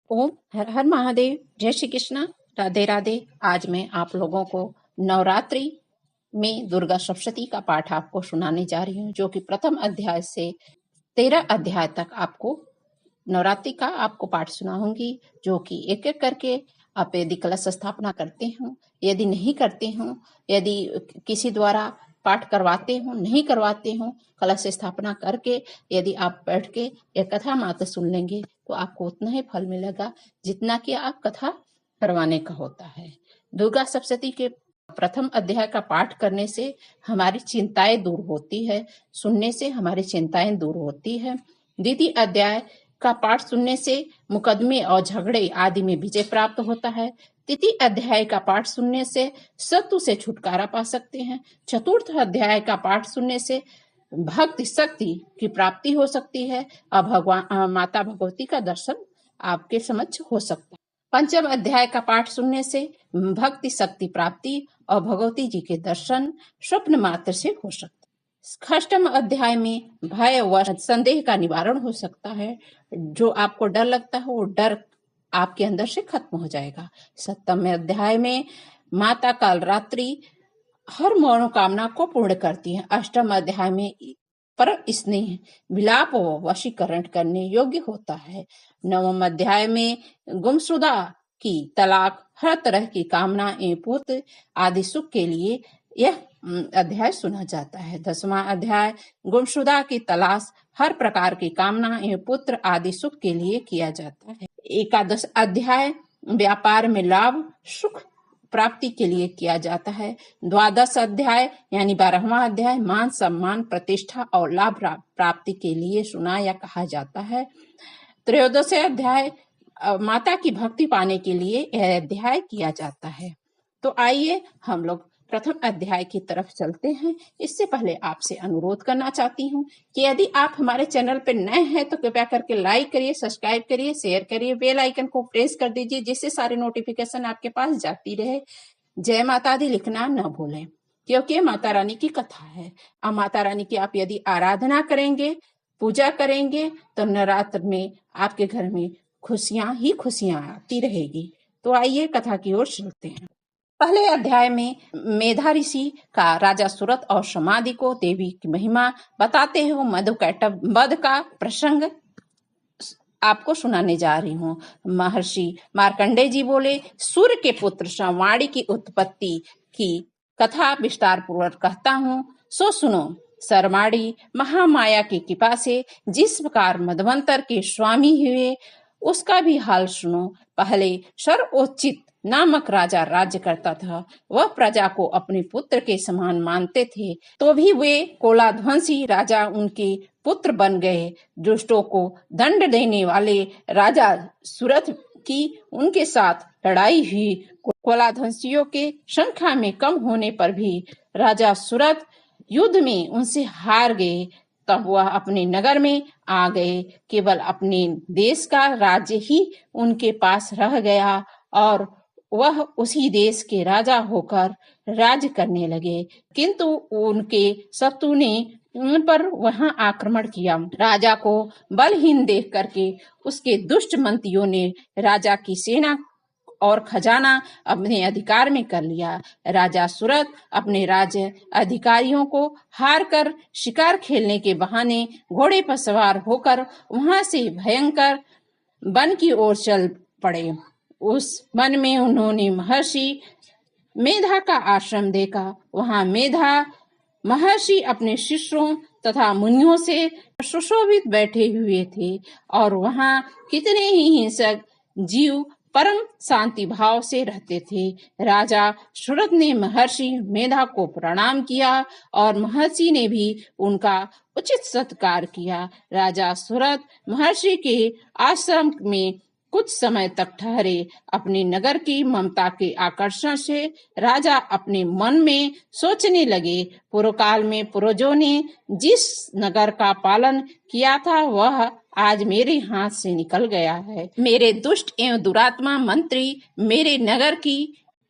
ओम हर हर महादेव। जय श्री कृष्णा। राधे राधे। आज मैं आप लोगों को नवरात्रि में दुर्गा सप्तशती का पाठ आपको सुनाने जा रही हूँ, जो कि प्रथम अध्याय से 13 अध्याय तक आपको नवरात्रि का आपको पाठ सुनाऊंगी, जो कि एक एक करके आप यदि कलश स्थापना करते हो, यदि नहीं करते हो, यदि किसी द्वारा पाठ करवाते हो, नहीं करवाते हो, कलश स्थापना करके यदि आप बैठ के एक कथा मात्र सुन लेंगे तो आपको उतना ही फल मिलेगा जितना कि आप कथा करवाने का होता है। दुर्गा सप्तशती के प्रथम अध्याय का पाठ करने से हमारी चिंताएं दूर होती है, सुनने से हमारी चिंताएं दूर होती है। द्वितीय अध्याय का पाठ सुनने से मुकदमे और झगड़े आदि में विजय प्राप्त होता है। तृतीय अध्याय का पाठ सुनने से शत्रु से छुटकारा पा सकते हैं। चतुर्थ अध्याय का पाठ सुनने से भक्ति शक्ति की प्राप्ति हो सकती है और भगवान माता भगवती का दर्शन आपके समक्ष हो सकता है। पंचम अध्याय का पाठ सुनने से भक्ति शक्ति प्राप्ति और भगवती जी के दर्शन स्वप्न मात्र से हो सकता है। षष्ठम अध्याय में भय व संदेह का निवारण हो सकता है। जो आपको डर लगता है वो डर आपके अंदर से खत्म हो जाएगा। सप्तम अध्याय में माता कालरात्रि हर मनोकामना को पूर्ण करती है। अष्टम अध्याय में पर स्नेह विलाप व वशीकरण करने योग्य होता है। नवम अध्याय में गुमशुदा की तलाक, हर तरह की कामना एवं पुत्र आदि सुख के लिए यह अध्याय सुना जाता है। 10वां अध्याय गुमशुदा की तलाश, हर प्रकार की कामना एवं पुत्र आदि सुख के लिए किया जाता है। 11 अध्याय व्यापार में लाभ सुख प्राप्ति के लिए किया जाता है। 12 अध्याय यानी 12वां अध्याय मान सम्मान प्रतिष्ठा और लाभ प्राप्ति के लिए सुना या कहा जाता है। 13 अध्याय माता की भक्ति पाने के लिए यह अध्याय किया जाता है। तो आइए हम लोग प्रथम अध्याय की तरफ चलते हैं। इससे पहले आपसे अनुरोध करना चाहती हूँ कि यदि आप हमारे चैनल पर नए हैं तो कृपया करके लाइक करिए, सब्सक्राइब करिए, शेयर करिए, बेल आइकन को प्रेस कर दीजिए, जिससे सारे नोटिफिकेशन आपके पास जाती रहे। जय माता दी लिखना न भूलें, क्योंकि माता रानी की कथा है। और माता रानी की आप यदि आराधना करेंगे, पूजा करेंगे तो नवरात्र में आपके घर में खुशियां ही खुशियां आती रहेगी। तो आइए कथा की ओर चलते हैं। पहले अध्याय में मेधा ऋषि का राजा सुरत और समाधि को देवी की महिमा बताते हुए मधुकैटभ वध का प्रसंग आपको सुनाने जा रही हूँ। महर्षि मार्कंडेय जी बोले, सूर्य के पुत्र संवाणी की उत्पत्ति की कथा विस्तार पूर्वक कहता हूँ, सो सुनो। सरमाड़ी महामाया की कृपा से जिस प्रकार मधवंतर के स्वामी हुए, उसका भी हाल सुनो। पहले सर्वोचित नामक राजा राज्य करता था। वह प्रजा को अपने पुत्र के समान मानते थे, तो भी वे कोलाध्वंसी राजा उनके पुत्र बन गए। दुष्टों को दंड देने वाले राजा सुरथ की उनके साथ लड़ाई हुई। कोलाध्वंसियों के संख्या में कम होने पर भी राजा सुरथ युद्ध में उनसे हार गए। तब वह अपने नगर में आ गए। केवल अपने देश का राज्य ही उनके पास रह गया और वह उसी देश के राजा होकर राज्य करने लगे। किंतु उनके शत्रु ने उन पर वहां आक्रमण किया। राजा को बलहीन देख करके उसके दुष्ट मंत्रियों ने राजा की सेना और खजाना अपने अधिकार में कर लिया। राजा सुरत अपने राज्य अधिकारियों को हार कर शिकार खेलने के बहाने घोड़े पर सवार होकर वहां से भयंकर वन की ओर चल पड़े। उस वन में उन्होंने महर्षि मेधा का आश्रम देखा। वहां मेधा महर्षि अपने शिष्यों तथा मुनियों से सुशोभित बैठे हुए थे और वहां कितने ही हिंसक जीव परम शांति भाव से रहते थे। राजा सुरत ने महर्षि मेधा को प्रणाम किया और महर्षि ने भी उनका उचित सत्कार किया। राजा सुरत महर्षि के आश्रम में कुछ समय तक ठहरे। अपने नगर की ममता के आकर्षण से राजा अपने मन में सोचने लगे, पूर्व काल में पूर्वजों ने जिस नगर का पालन किया था वह आज मेरे हाथ से निकल गया है। मेरे दुष्ट एवं दुरात्मा मंत्री मेरे नगर की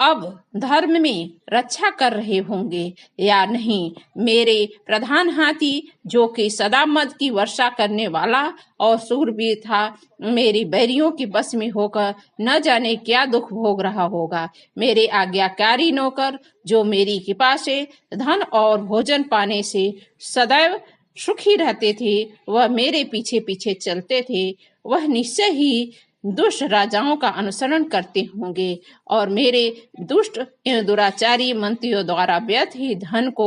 अब धर्म में रक्षा कर रहे होंगे या नहीं। मेरे प्रधान हाथी, जो कि सदा मद की वर्षा करने वाला और सूरवीर था, मेरी बैरियों की बस में होकर न जाने क्या दुख भोग रहा होगा। मेरे आज्ञाकारी नौकर, जो मेरी कृपा से धन और भोजन पाने से सदैव सुखी रहते थे, वह मेरे पीछे पीछे चलते थे, वह निश्चय ही दुष्ट राजाओं का अनुसरण करते होंगे और मेरे दुष्ट दुराचारी मंत्रियों द्वारा व्यर्थ ही धन को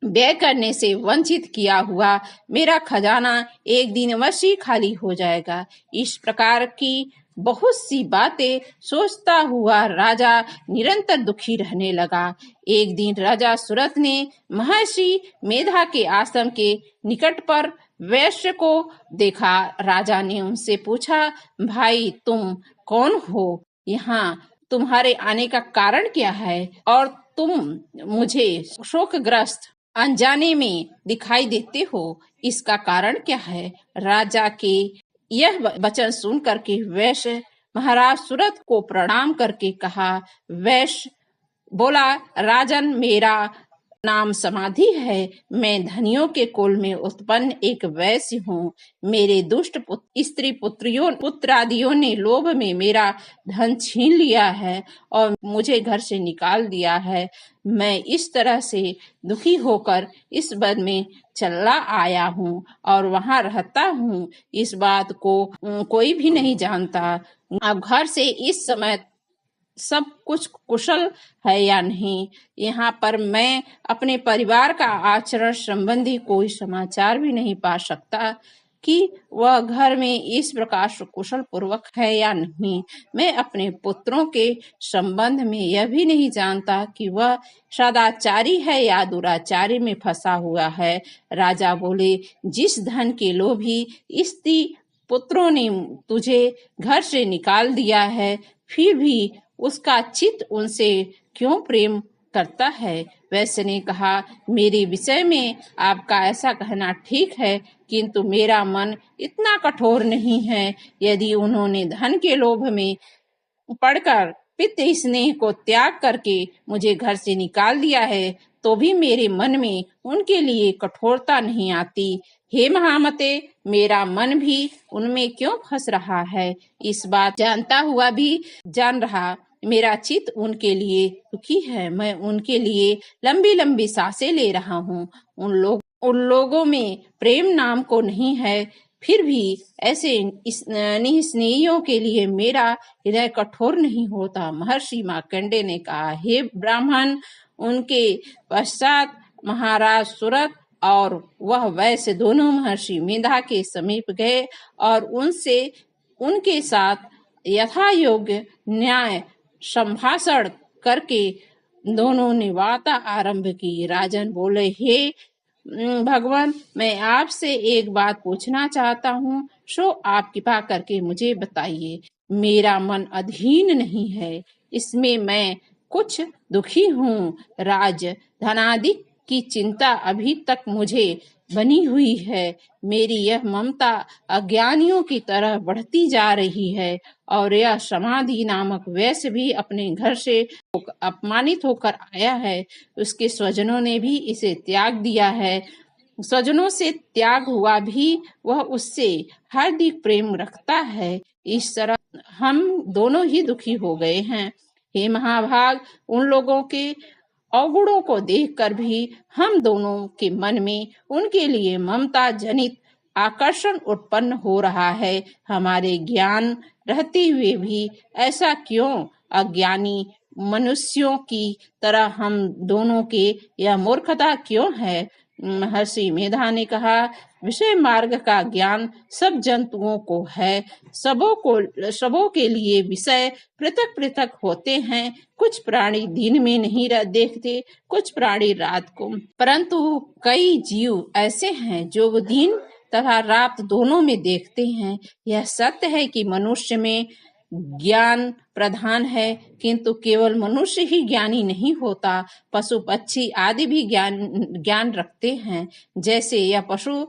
व्यय करने से वंचित किया हुआ मेरा खजाना एक दिन अवश्य खाली हो जाएगा। इस प्रकार की बहुत सी बातें सोचता हुआ राजा निरंतर दुखी रहने लगा। एक दिन राजा सुरथ ने महर्षि मेधा के आश्रम के निकट पर वैश्य को देखा। राजा ने उनसे पूछा, भाई तुम कौन हो? यहाँ तुम्हारे आने का कारण क्या है और तुम मुझे शोकग्रस्त अनजाने में दिखाई देते हो, इसका कारण क्या है? राजा के यह वचन सुन करके वैश्य महाराज सुरथ को प्रणाम करके कहा। वैश्य बोला, राजन, मेरा नाम समाधि है। मैं धनियों के कुल में उत्पन्न एक वैश्य हूँ। मेरे दुष्ट स्त्री पुत्रादियों ने लोभ में मेरा धन छीन लिया है और मुझे घर से निकाल दिया है। मैं इस तरह से दुखी होकर इस वन में चला आया हूँ और वहाँ रहता हूँ। इस बात को कोई भी नहीं जानता। अब घर से इस समय सब कुछ कुशल है या नहीं। यहाँ पर मैं अपने परिवार का आचरण संबंधी कोई समाचार भी नहीं पा सकता कि वह घर में इस प्रकार से कुशल पूर्वक है या नहीं। मैं अपने पुत्रों के संबंध में यह भी नहीं जानता कि वह सदाचारी है या दुराचारी में फंसा हुआ है। राजा बोले, जिस धन के लोभी स्त्री पुत्रों ने तुझे घर से निकाल दिया है, फिर भी उसका चित्त उनसे क्यों प्रेम करता है? वैश्य ने कहा, मेरे विषय में आपका ऐसा कहना ठीक है, किंतु मेरा मन इतना कठोर नहीं है। यदि उन्होंने धन के लोभ में पड़कर पित्त स्नेह को त्याग करके मुझे घर से निकाल दिया है, तो भी मेरे मन में उनके लिए कठोरता नहीं आती। हे महामते, मेरा मन भी उनमें क्यों फंस रहा है? इस बात जानता हुआ भी जान रहा, मेरा चित्त उनके लिए दुखी है। मैं उनके लिए लंबी लंबी सांसें ले रहा हूँ। उन लोगों में प्रेम नाम को नहीं है, फिर भी ऐसे निस्नेहियों के लिए मेरा हृदय कठोर नहीं होता। महर्षि मार्कंडेय ने कहा, हे ब्राह्मण, उनके पश्चात महाराज सुरथ और वह वैश्य दोनों महर्षि मेधा के समीप गए और उनके साथ यथा योग्य न्याय संभाषण करके दोनों ने वार्ता आरंभ की। राजन बोले, हे भगवान, मैं आपसे एक बात पूछना चाहता हूँ, सो आप कृपा करके मुझे बताइए। मेरा मन अधीन नहीं है, इसमें मैं कुछ दुखी हूँ। राज धनादि की चिंता अभी तक मुझे बनी हुई है। मेरी यह ममता अज्ञानियों की तरह बढ़ती जा रही है और यह समाधि नामक वैश्य भी अपने घर से अपमानित होकर आया है। उसके स्वजनों ने भी इसे त्याग दिया है। स्वजनों से त्याग हुआ भी वह उससे हार्दिक प्रेम रखता है। इस तरह हम दोनों ही दुखी हो गए हैं। हे महाभाग, उन लोगों के अवगुणों को देखकर भी हम दोनों के मन में उनके लिए ममता जनित आकर्षण उत्पन्न हो रहा है। हमारे ज्ञान रहते हुए भी ऐसा क्यों? अज्ञानी मनुष्यों की तरह हम दोनों के यह मूर्खता क्यों है? महर्षि मेधा ने कहा, विषय मार्ग का ज्ञान सब जंतुओं को है। सबों के लिए विषय पृथक पृथक होते हैं। कुछ प्राणी दिन में नहीं देखते, कुछ प्राणी रात को, परंतु कई जीव ऐसे हैं जो दिन तथा रात दोनों में देखते हैं। यह सत्य है कि मनुष्य में ज्ञान प्रधान है, किंतु केवल मनुष्य ही ज्ञानी नहीं होता, पशु पक्षी आदि भी ज्ञान रखते हैं। जैसे यह पशु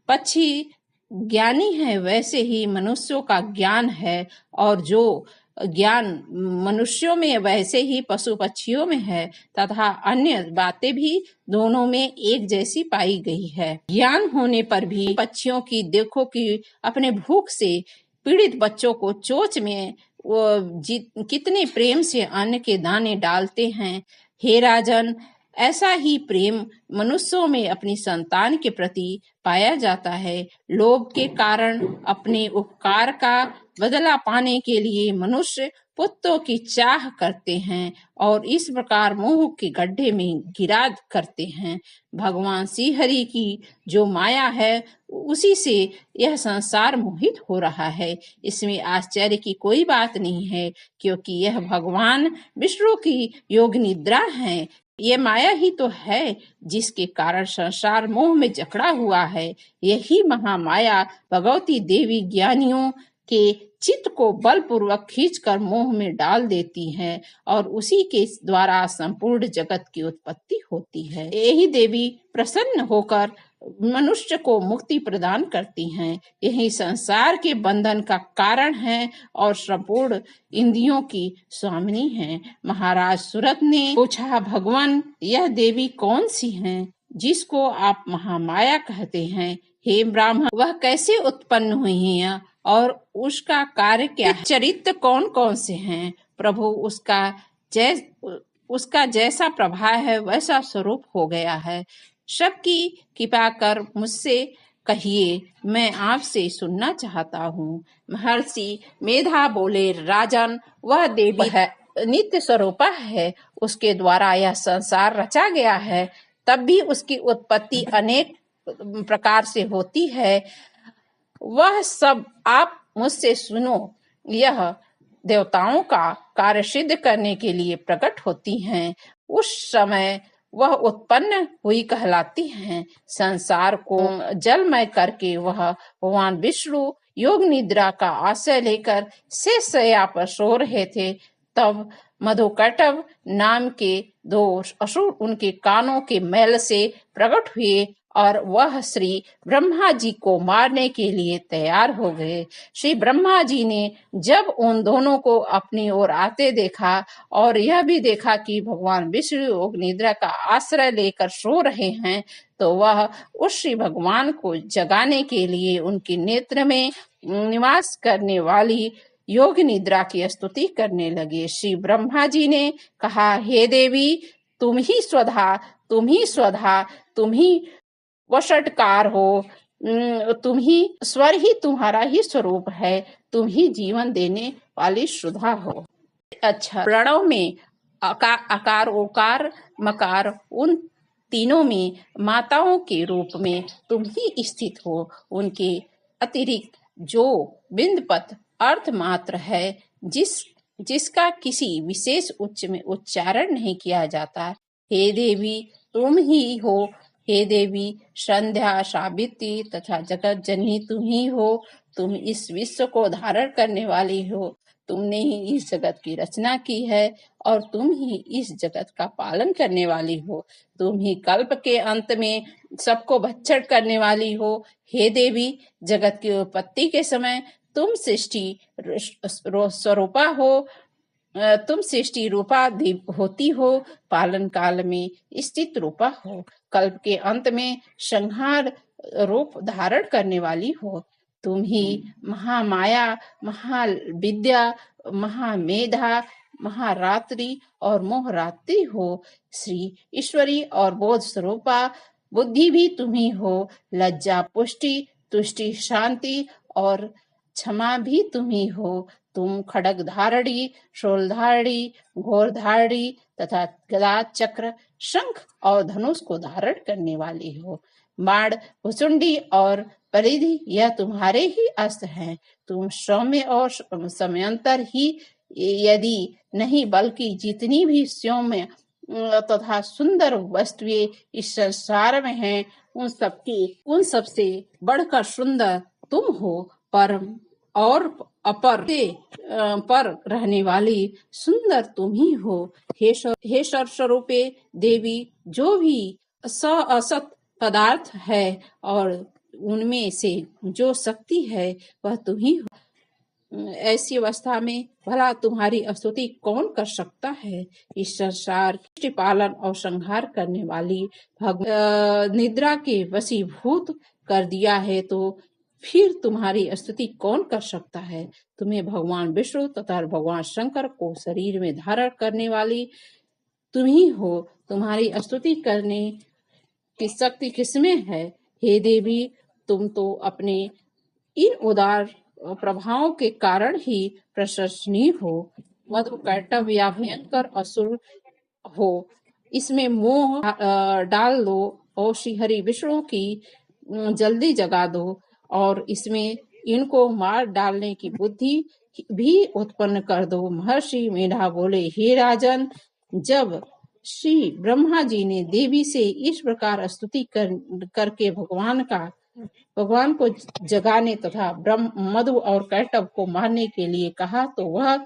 पक्षी ज्ञानी है, वैसे ही मनुष्यों का ज्ञान है। और जो ज्ञान मनुष्यों में वैसे ही पशु पक्षियों में है तथा अन्य बातें भी दोनों में एक जैसी पाई गई है। ज्ञान होने पर भी पक्षियों की देखो कि अपने भूख से पीड़ित बच्चों को चोंच में वो कितने प्रेम से अन्न के दाने डालते हैं। हे राजन, ऐसा ही प्रेम मनुष्यों में अपनी संतान के प्रति पाया जाता है। लोभ के कारण अपने उपकार का बदला पाने के लिए मनुष्य पुत्रों की चाह करते हैं और इस प्रकार मोह के गड्ढे में गिरा करते हैं। भगवान श्री हरि की जो माया है उसी से यह संसार मोहित हो रहा है। इसमें आश्चर्य की कोई बात नहीं है, क्योंकि यह भगवान विष्णु की योग निद्रा है। ये माया ही तो है जिसके कारण संसार मोह में जकड़ा हुआ है। यही महामाया भगवती देवी ज्ञानियों के चित्त को बलपूर्वक खींचकर मोह में डाल देती है और उसी के द्वारा संपूर्ण जगत की उत्पत्ति होती है। यही देवी प्रसन्न होकर मनुष्य को मुक्ति प्रदान करती हैं। यही संसार के बंधन का कारण है और संपूर्ण इंद्रियों की स्वामिनी है। महाराज सूरत ने पूछा, भगवान यह देवी कौन सी है जिसको आप महामाया कहते हैं? हे ब्राह्मण, वह कैसे उत्पन्न हुई है और उसका कार्य क्या है? चरित्र कौन कौन से हैं? प्रभु, उसका जैसा प्रभाव है वैसा स्वरूप हो गया है। सबकी कृपा कर मुझसे कहिए, मैं आपसे सुनना चाहता हूँ। महर्षि मेधा बोले, राजन, वह देवी है, नित्य स्वरूपा है। उसके द्वारा यह संसार रचा गया है। तब भी उसकी उत्पत्ति अनेक प्रकार से होती है। वह सब आप मुझसे सुनो। यह देवताओं का कार्य सिद्ध करने के लिए प्रकट होती हैं। उस समय वह उत्पन्न हुई कहलाती हैं। संसार को जलमय करके वह भगवान विष्णु योग निद्रा का आश्रय लेकर शेषशय्या पर सो रहे थे। तब मधुकटव नाम के दो असुर उनके कानों के मैल से प्रकट हुए और वह श्री ब्रह्मा जी को मारने के लिए तैयार हो गए। श्री ब्रह्मा जी ने जब उन दोनों को अपनी ओर आते देखा और यह भी देखा कि भगवान विष्णु योग निद्रा का आश्रय लेकर सो रहे हैं, तो वह उस श्री भगवान को जगाने के लिए उनके नेत्र में निवास करने वाली योग निद्रा की स्तुति करने लगे। श्री ब्रह्मा जी ने कहा, हे देवी, तुम ही स्वधा, तुम ही वशटकार हो। तुम ही स्वर ही तुम्हारा ही स्वरूप है। तुम ही जीवन देने वाली सुधा हो। अच्छा, प्रणव में आकार ओकार मकार उन तीनों में माताओं के रूप में तुम ही स्थित हो। उनके अतिरिक्त जो बिंदपत अर्थ मात्र है, जिसका किसी विशेष उच्च में उच्चारण नहीं किया जाता, हे देवी तुम ही हो। हे देवी, संध्या, सावित्री तथा जगत जननी तुम ही हो। तुम इस विश्व को धारण करने वाली हो। तुमने ही इस जगत की रचना की है और तुम ही इस जगत का पालन करने वाली हो। तुम ही कल्प के अंत में सबको भक्षण करने वाली हो। हे देवी, जगत की उत्पत्ति के समय तुम सृष्टि स्वरूपा हो। तुम सृष्टि रूपा होती हो, पालन काल में स्थित रूपा हो, कल्प के अंत में संहार रूप धारण करने वाली हो। तुम ही महामाया, महाविद्या, महामेधा, महारात्रि और मोहरात्रि हो। श्री ईश्वरी और बोध स्वरूपा बुद्धि भी तुम ही हो। लज्जा, पुष्टि, तुष्टि, शांति और क्षमा भी तुम ही हो। तुम खड़ग धारणी, शूलधारणी, घोरधारणी तथा गदा, चक्र, शंख और धनुष को धारण करने वाली हो। बाण, भुसुंडी और परिधि यह तुम्हारे ही अस्त्र हैं। तुम सौम्य और समयांतर ही यदि नहीं बल्कि जितनी भी सौम्य तथा सुंदर वस्तुएं इस संसार में हैं, उन सबसे बढ़कर सुंदर तुम हो। परम और अपर पर रहने वाली सुंदर तुम ही हो। हे स्वरूपे देवी, जो भी असत पदार्थ है और उनमें से जो शक्ति है वह तुम ही हो। ऐसी अवस्था में भला तुम्हारी स्तुति कौन कर सकता है। इस संसार सृष्टि पालन और संहार करने वाली निद्रा के वशीभूत कर दिया है, तो फिर तुम्हारी स्तुति कौन कर सकता है। तुम्हें भगवान विष्णु तथा भगवान शंकर को शरीर में धारण करने वाली तुम ही हो। तुम्हारी स्तुति करने की शक्ति किसमें है। हे देवी, तुम तो अपने इन उदार प्रभावों के कारण ही प्रशंसनीय हो। मधु कैटव या भयंकर असुर हो, इसमें मोह डाल दो और श्री हरि विष्णु की जल्दी जगा दो और इसमें इनको मार डालने की बुद्धि भी उत्पन्न कर दो। महर्षि मेधा बोले, हे राजन, जब श्री ब्रह्मा जी ने देवी से इस प्रकार स्तुति करके भगवान को जगाने तथा मधु और कैटव को मारने के लिए कहा, तो वह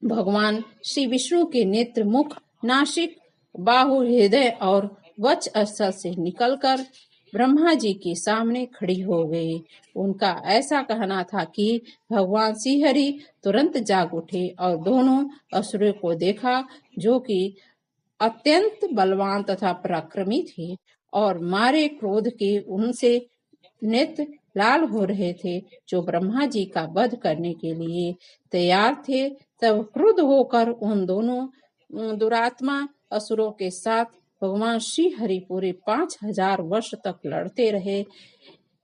भगवान श्री विष्णु के नेत्र, मुख, नासिक, बाहु, हृदय और वक्ष स्थल से निकलकर ब्रह्मा जी के सामने खड़ी हो गई। उनका ऐसा कहना था कि भगवान श्री हरि तुरंत जाग उठे और दोनों असुरों को देखा, जो कि अत्यंत बलवान तथा पराक्रमी थे और मारे क्रोध के उनसे नेत्र लाल हो रहे थे, जो ब्रह्मा जी का वध करने के लिए तैयार थे। तब क्रुद्ध होकर उन दोनों दुरात्मा असुरों के साथ भगवान श्री हरि पूरे 5000 वर्ष तक लड़ते रहे।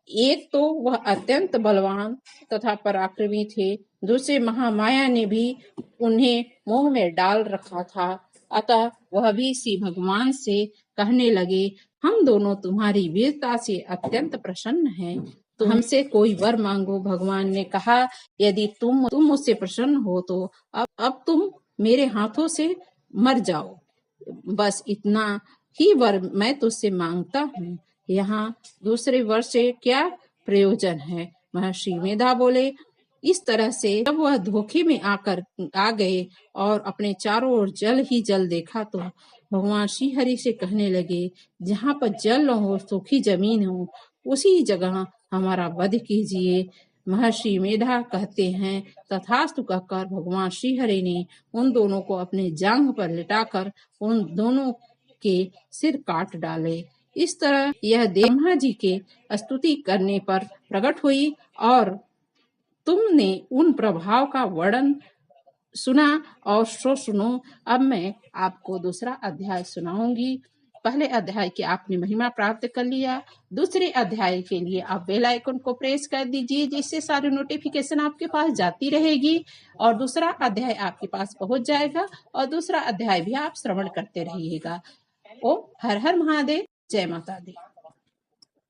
एक तो वह अत्यंत बलवान तथा पराक्रमी थे, दूसरे महामाया ने भी उन्हें मोह में डाल रखा था। अतः वह भी श्री भगवान से कहने लगे, हम दोनों तुम्हारी वीरता से अत्यंत प्रसन्न हैं, तो हमसे कोई वर मांगो। भगवान ने कहा, यदि तुम मुझसे प्रसन्न हो तो अब तुम मेरे हाथों से मर जाओ। बस इतना ही वर मैं तुझसे मांगता हूँ, यहाँ दूसरे वर से क्या प्रयोजन है। महर्षि मेधा बोले, इस तरह से जब वह धोखे में आ गए और अपने चारों ओर जल ही जल देखा, तो भगवान श्री हरि से कहने लगे, जहाँ पर जल न हो, सूखी जमीन हो, उसी जगह हमारा वध कीजिए। महर्षि मेधा कहते हैं, तथास्तु कहकर भगवान श्री हरि ने उन दोनों को अपने जांघ पर लिटाकर उन दोनों के सिर काट डाले। इस तरह यह ब्रह्मा जी के स्तुति करने पर प्रकट हुई और तुमने उन प्रभाव का वर्णन सुना और सो सुनो। अब मैं आपको दूसरा अध्याय सुनाऊंगी। पहले अध्याय की आपने महिमा प्राप्त कर लिया, दूसरे अध्याय के लिए आप बेल आइकन को प्रेस कर दीजिए, जिससे सारी नोटिफिकेशन आपके पास जाती रहेगी और दूसरा अध्याय आपके पास पहुंच जाएगा और दूसरा अध्याय भी आप श्रवण करते रहिएगा। ओम हर हर महादेव, जय माता दी।